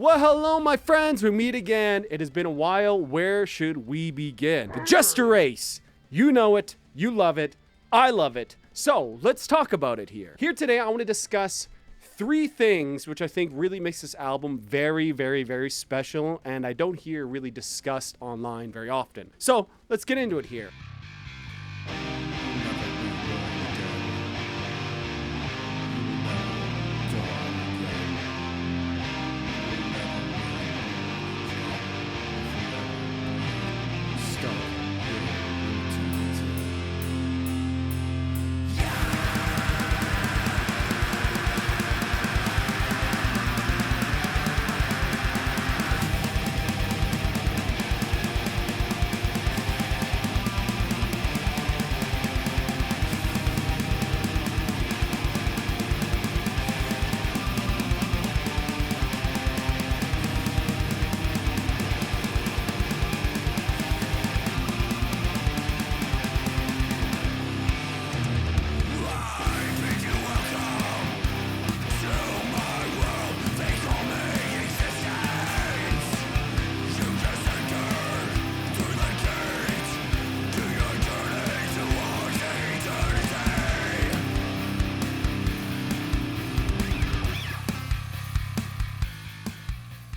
Well, hello, my friends. We meet again. It has been a while. Where should we begin? The Jester race. You know it. You love it. I love it. So let's talk about it here. Here today, I want to discuss 3 things which I think really makes this album very, very, very special, and I don't hear really discussed online very often. So let's get into it here.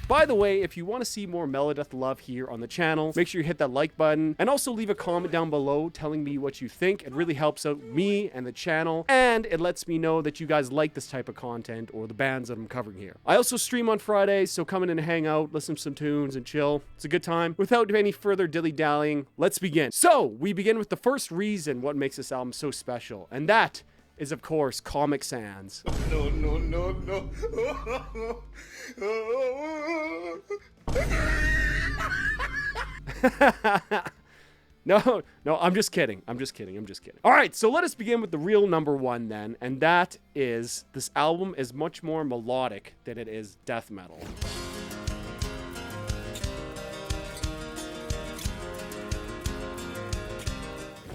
By the way, if you want to see more Melodeath love here on the channel, make sure you hit that like button and also leave a comment down below telling me what you think. It really helps out me and the channel, and it lets me know that you guys like this type of content or the bands that I'm covering here. I also stream on Fridays, so come in and hang out, listen to some tunes, and chill. It's a good time. Without any further dilly-dallying, let's begin. So, we begin with the first reason what makes this album so special, and that is, of course, Comic Sans. No. No, I'm just kidding. I'm just kidding. All right, so let us begin with the real number 1 then, and that is this album is much more melodic than it is death metal.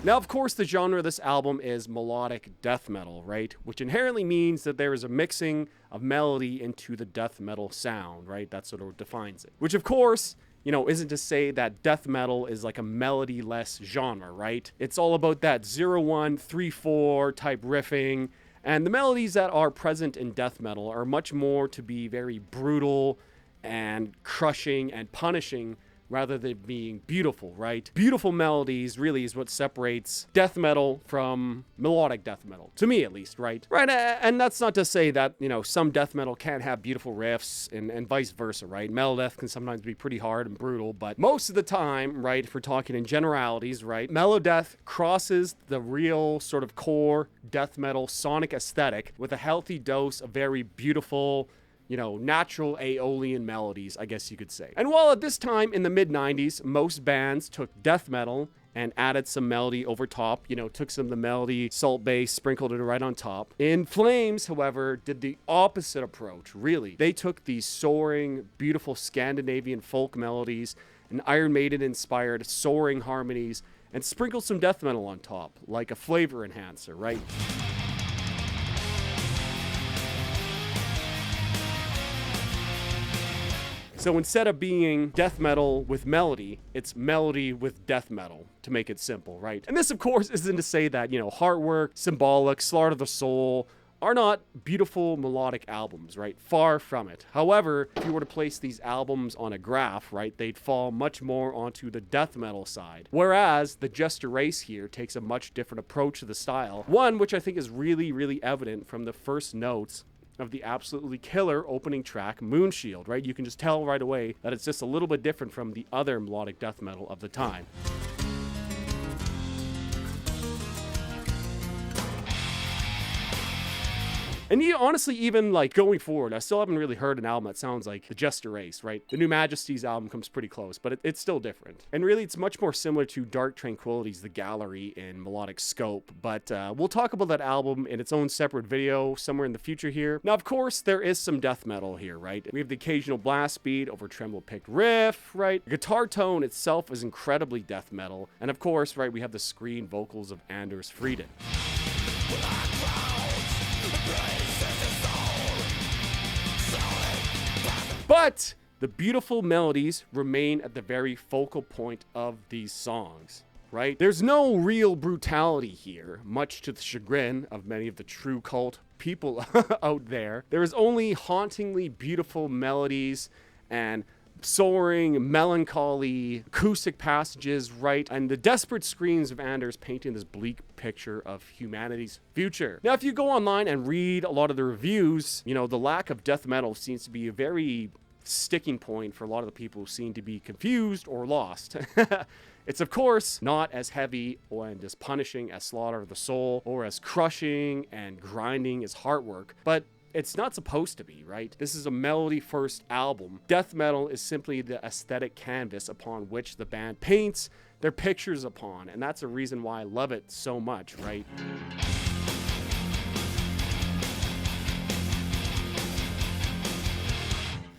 Now, of course, the genre of this album is melodic death metal, right? Which inherently means that there is a mixing of melody into the death metal sound, right? That sort of defines it. Which, of course, you know, isn't to say that death metal is like a melody-less genre, right? It's all about that 0-1, 3-4 type riffing. And the melodies that are present in death metal are much more to be very brutal and crushing and punishing rather than being beautiful, right? Beautiful melodies really is what separates death metal from melodic death metal, to me at least, right? Right, and that's not to say that, you know, some death metal can't have beautiful riffs and vice versa, right? Melodeath can sometimes be pretty hard and brutal, but most of the time, right, if we're talking in generalities, right, Melodeath crosses the real sort of core death metal sonic aesthetic with a healthy dose of very beautiful, you know, natural Aeolian melodies, I guess you could say. And while at this time in the mid-90s, most bands took death metal and added some melody over top, you know, took some of the melody, salt bass, sprinkled it right on top. In Flames, however, did the opposite approach, really. They took these soaring, beautiful Scandinavian folk melodies and Iron Maiden-inspired soaring harmonies and sprinkled some death metal on top, like a flavor enhancer, right? So instead of being death metal with melody, it's melody with death metal, to make it simple, right? And this, of course, isn't to say that, you know, Heartwork, Symbolic, Slaughter of the Soul are not beautiful melodic albums, right? Far from it. However, if you were to place these albums on a graph, right, they'd fall much more onto the death metal side. Whereas the Jester race here takes a much different approach to the style. One which I think is really, really evident from the first notes of the absolutely killer opening track, Moonshield, right? You can just tell right away that it's just a little bit different from the other melodic death metal of the time. And honestly, even like going forward, I still haven't really heard an album that sounds like the Jester Race, right? The New Majesties album comes pretty close, but it's still different. And really, it's much more similar to Dark Tranquillity's The Gallery in melodic scope. But we'll talk about that album in its own separate video somewhere in the future here. Now, of course, there is some death metal here, right? We have the occasional blast beat over tremolo-picked riff, right? The guitar tone itself is incredibly death metal. And of course, right, we have the screen vocals of Anders Frieden. But the beautiful melodies remain at the very focal point of these songs, right? There's no real brutality here, much to the chagrin of many of the true cult people out there. There is only hauntingly beautiful melodies and soaring, melancholy, acoustic passages, right? And the desperate screams of Anders painting this bleak picture of humanity's future. Now, if you go online and read a lot of the reviews, you know, the lack of death metal seems to be a very sticking point for a lot of the people who seem to be confused or lost. It's of course not as heavy and as punishing as Slaughter of the Soul or as crushing and grinding as Heartwork, but it's not supposed to be, right? This is a melody first album. Death metal is simply the aesthetic canvas upon which the band paints their pictures upon, and that's a reason why I love it so much, right?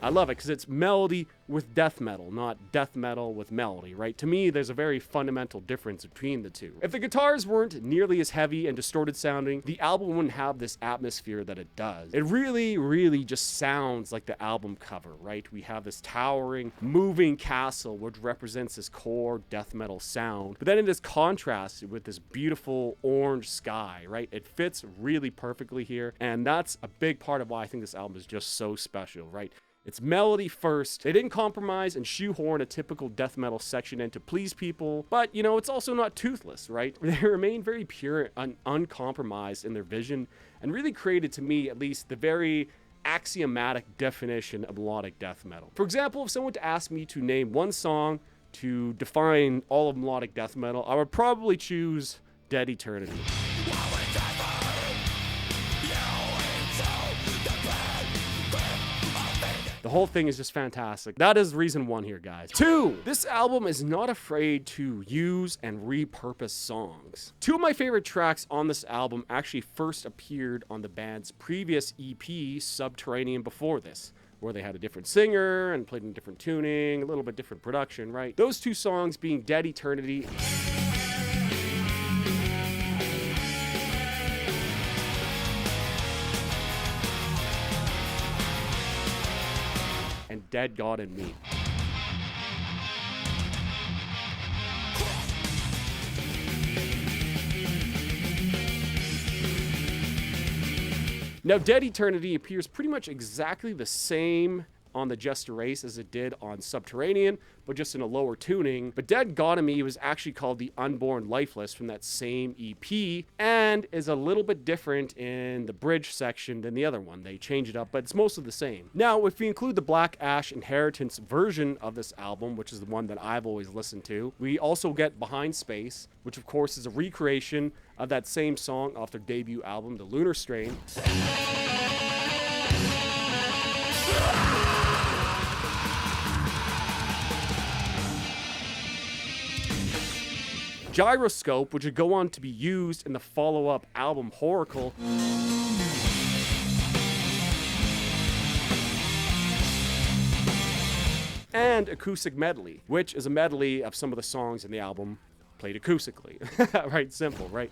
I love it because it's melody with death metal, not death metal with melody, right? To me, there's a very fundamental difference between the two. If the guitars weren't nearly as heavy and distorted sounding, the album wouldn't have this atmosphere that it does. It really, really just sounds like the album cover, right? We have this towering, moving castle which represents this core death metal sound, but then it is contrasted with this beautiful orange sky, right? It fits really perfectly here, and that's a big part of why I think this album is just so special, right? It's melody first. They didn't compromise and shoehorn a typical death metal section in to please people, but you know, it's also not toothless, right? They remain very pure and uncompromised in their vision and really created, to me at least, the very axiomatic definition of melodic death metal. For example, if someone were to ask me to name one song to define all of melodic death metal, I would probably choose Dead Eternity. The whole thing is just fantastic. That is reason one here, guys. 2, this album is not afraid to use and repurpose songs. 2 of my favorite tracks on this album actually first appeared on the band's previous EP, Subterranean, before this, where they had a different singer and played in different tuning, a little bit different production, right? Those 2 songs being Dead Eternity and Dead God in Me. Now, Dead Eternity appears pretty much exactly the same on the Jester race as it did on Subterranean, but just in a lower tuning. But Dead God in Me was actually called The Unborn Lifeless from that same EP, and is a little bit different in the bridge section than the other one. They changed it up, but it's mostly the same. Now, if we include the Black Ash Inheritance version of this album, which is the one that I've always listened to, we also get Behind Space, which of course is a recreation of that same song off their debut album, The Lunar Strain. Gyroscope, which would go on to be used in the follow-up album Horacle. And Acoustic Medley, which is a medley of some of the songs in the album played acoustically. Right, simple, right?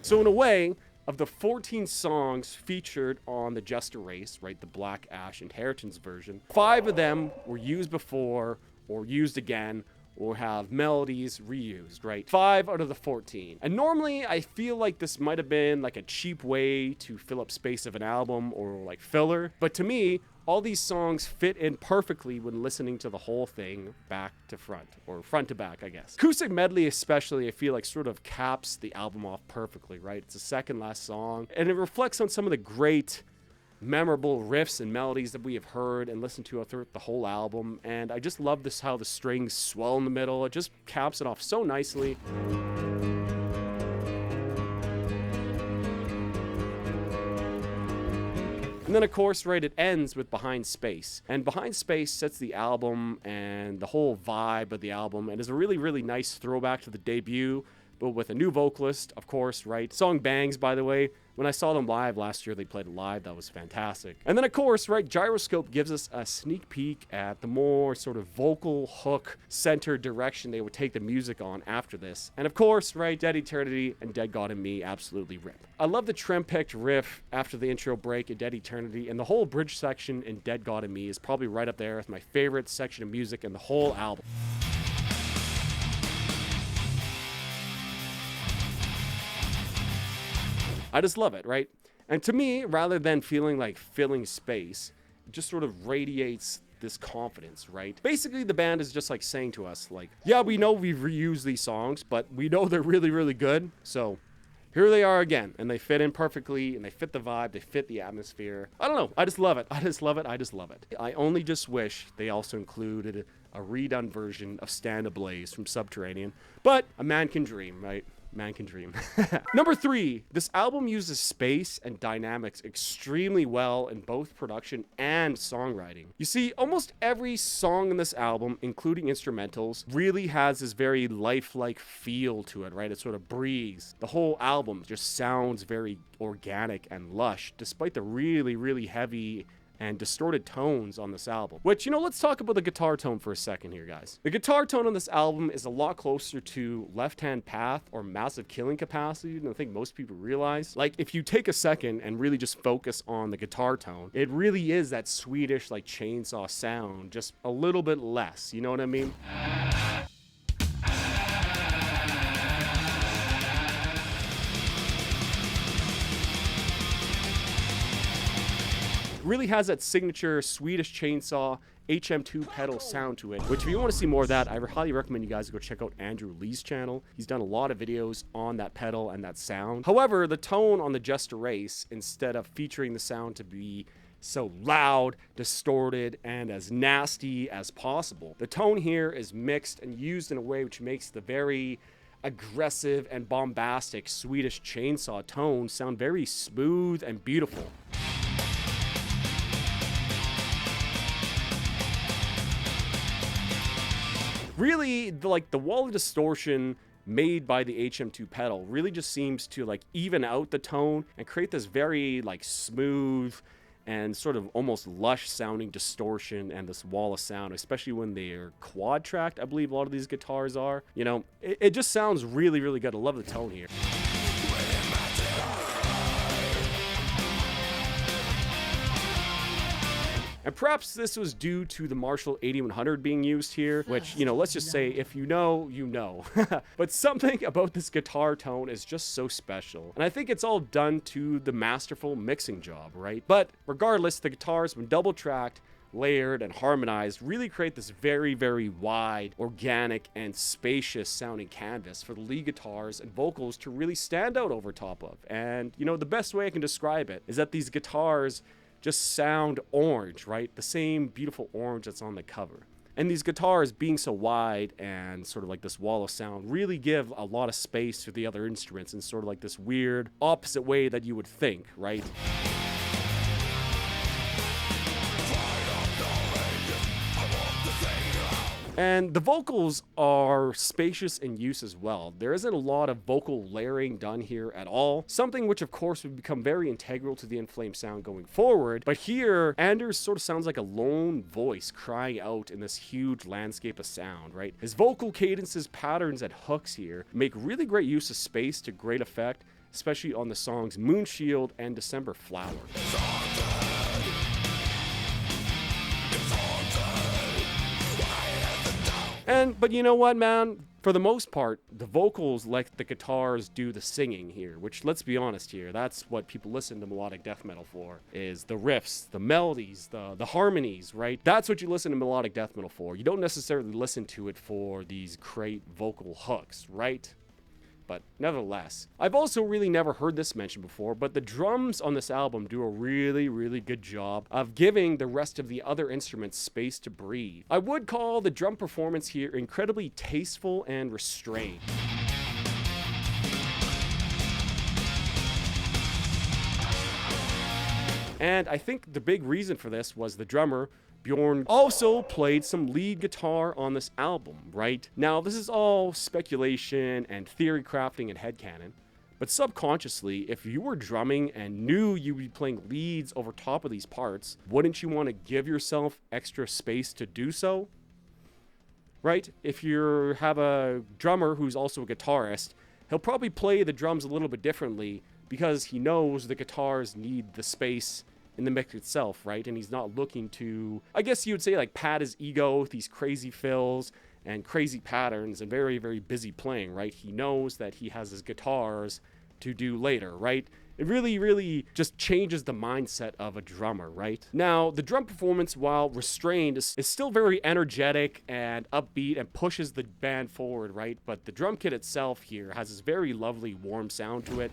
So in a way, of the 14 songs featured on the Jester race, right, the Black Ash Inheritance version, 5 of them were used before or used again or have melodies reused, right? 5 out of the 14. And normally I feel like this might have been like a cheap way to fill up space of an album or like filler, but to me, all these songs fit in perfectly when listening to the whole thing back to front, or front to back, I guess. Acoustic Medley especially, I feel like sort of caps the album off perfectly, right? It's the second last song, and it reflects on some of the great, memorable riffs and melodies that we have heard and listened to throughout the whole album, and I just love this, how the strings swell in the middle. It just caps it off so nicely. And then, of course, right, it ends with Behind Space. And Behind Space sets the album and the whole vibe of the album, and is a really, really nice throwback to the debut, but with a new vocalist, of course, right? Song bangs, by the way. When I saw them live last year, they played live. That was fantastic. And then, of course, right, Gyroscope gives us a sneak peek at the more sort of vocal hook centered direction they would take the music on after this. And of course, right, Dead Eternity and Dead God in Me absolutely rip. I love the trim-picked riff after the intro break in Dead Eternity, and the whole bridge section in Dead God in Me is probably right up there with my favorite section of music in the whole album. I just love it, right? And to me, rather than feeling like filling space, it just sort of radiates this confidence, right? Basically, the band is just like saying to us, like, yeah, we know we've reused these songs, but we know they're really, really good. So here they are again, and they fit in perfectly, and they fit the vibe, they fit the atmosphere. I don't know. I just love it. I just love it. I just love it. I only just wish they also included a redone version of Stand Ablaze from Subterranean, but a man can dream, right? Man can dream. Number 3, this album uses space and dynamics extremely well in both production and songwriting. You see, almost every song in this album, including instrumentals, really has this very lifelike feel to it, right? It sort of breathes. The whole album just sounds very organic and lush, despite the really, really heavy and distorted tones on this album. Which, you know, let's talk about the guitar tone for a second here, guys. The guitar tone on this album is a lot closer to Left Hand Path or Massive Killing Capacity than I think most people realize. Like, if you take a second and really just focus on the guitar tone, it really is that Swedish, like, chainsaw sound, just a little bit less, you know what I mean? Really has that signature Swedish chainsaw HM2 pedal sound to it, which if you want to see more of that, I highly recommend you guys go check out Andrew Lee's channel. He's done a lot of videos on that pedal and that sound. However, the tone on the Jester Race, instead of featuring the sound to be so loud, distorted, and as nasty as possible, the tone here is mixed and used in a way which makes the very aggressive and bombastic Swedish chainsaw tone sound very smooth and beautiful. Really, the wall of distortion made by the HM2 pedal really just seems to like even out the tone and create this very like smooth and sort of almost lush sounding distortion and this wall of sound, especially when they're quad tracked. I believe a lot of these guitars are. You know, it just sounds really, really good. I love the tone here. And perhaps this was due to the Marshall 8100 being used here, which, you know, let's just say if you know, you know. But something about this guitar tone is just so special. And I think it's all done to the masterful mixing job, right? But regardless, the guitars, when double tracked, layered, and harmonized, really create this very, very wide, organic, and spacious sounding canvas for the lead guitars and vocals to really stand out over top of. And, you know, the best way I can describe it is that these guitars just sound orange, right? The same beautiful orange that's on the cover. And these guitars being so wide and sort of like this wall of sound really give a lot of space to the other instruments in sort of like this weird opposite way that you would think, right? And the vocals are spacious in use as well. There isn't a lot of vocal layering done here at all, something which of course would become very integral to the In Flames sound going forward. But here, Anders sort of sounds like a lone voice crying out in this huge landscape of sound, right? His vocal cadences, patterns, and hooks here make really great use of space to great effect, especially on the songs Moonshield and December Flower. But you know what, man? For the most part, the vocals let the guitars do the singing here, which, let's be honest here, that's what people listen to melodic death metal for, is the riffs, the melodies, the harmonies, right? That's what you listen to melodic death metal for. You don't necessarily listen to it for these great vocal hooks, right? But nevertheless, I've also really never heard this mentioned before, but the drums on this album do a really, really good job of giving the rest of the other instruments space to breathe. I would call the drum performance here incredibly tasteful and restrained. And I think the big reason for this was the drummer, Bjorn, also played some lead guitar on this album, right? Now, this is all speculation and theory crafting and headcanon, But subconsciously, if you were drumming and knew you would be playing leads over top of these parts, wouldn't you want to give yourself extra space to do so? Right? If you have a drummer who's also a guitarist, he'll probably play the drums a little bit differently because he knows the guitars need the space in the mix itself, right? And he's not looking to, I guess you would say, like, pad his ego with these crazy fills and crazy patterns and very, very busy playing, right? He knows that he has his guitars to do later, right? It really, really just changes the mindset of a drummer, right? Now, the drum performance, while restrained, is still very energetic and upbeat and pushes the band forward, right? But the drum kit itself here has this very lovely, warm sound to it.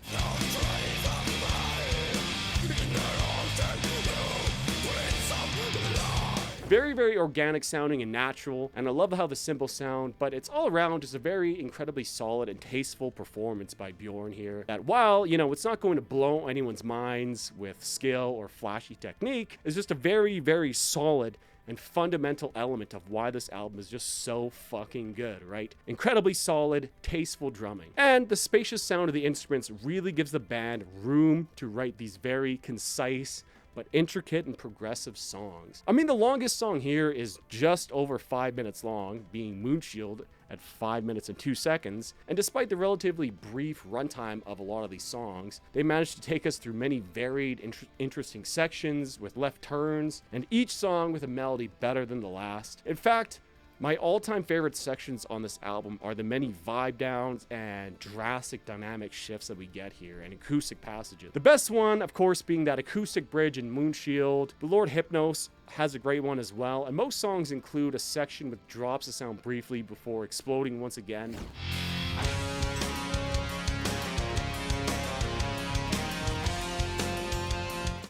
Very, very organic sounding and natural, and I love how the cymbals sound, but it's all around just a very incredibly solid and tasteful performance by Bjorn here, that while, you know, it's not going to blow anyone's minds with skill or flashy technique, is just a very, very solid and fundamental element of why this album is just so fucking good, right? Incredibly solid, tasteful drumming. And the spacious sound of the instruments really gives the band room to write these very concise, but intricate and progressive songs. I mean, the longest song here is just over 5 minutes long, being Moonshield at 5 minutes and 2 seconds. And despite the relatively brief runtime of a lot of these songs, they managed to take us through many varied, interesting sections with left turns, and each song with a melody better than the last. In fact, my all-time favorite sections on this album are the many vibe downs and drastic dynamic shifts that we get here, and acoustic passages. The best one, of course, being that acoustic bridge in Moonshield. The Lord Hypnos has a great one as well, and most songs include a section with drops of sound briefly before exploding once again.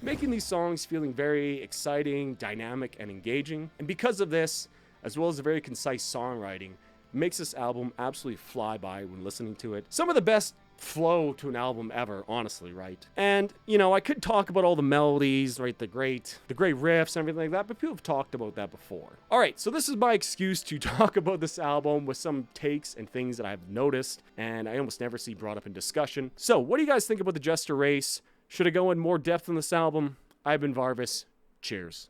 Making these songs feeling very exciting, dynamic, and engaging. And because of this, as well as the very concise songwriting, makes this album absolutely fly by when listening to it. Some of the best flow to an album ever, honestly, right? And, you know, I could talk about all the melodies, right, the great riffs and everything like that, but people have talked about that before. All right, so this is my excuse to talk about this album with some takes and things that I've noticed, and I almost never see brought up in discussion. So, what do you guys think about the Jester race? Should I go in more depth on this album? I've been Varvis. Cheers.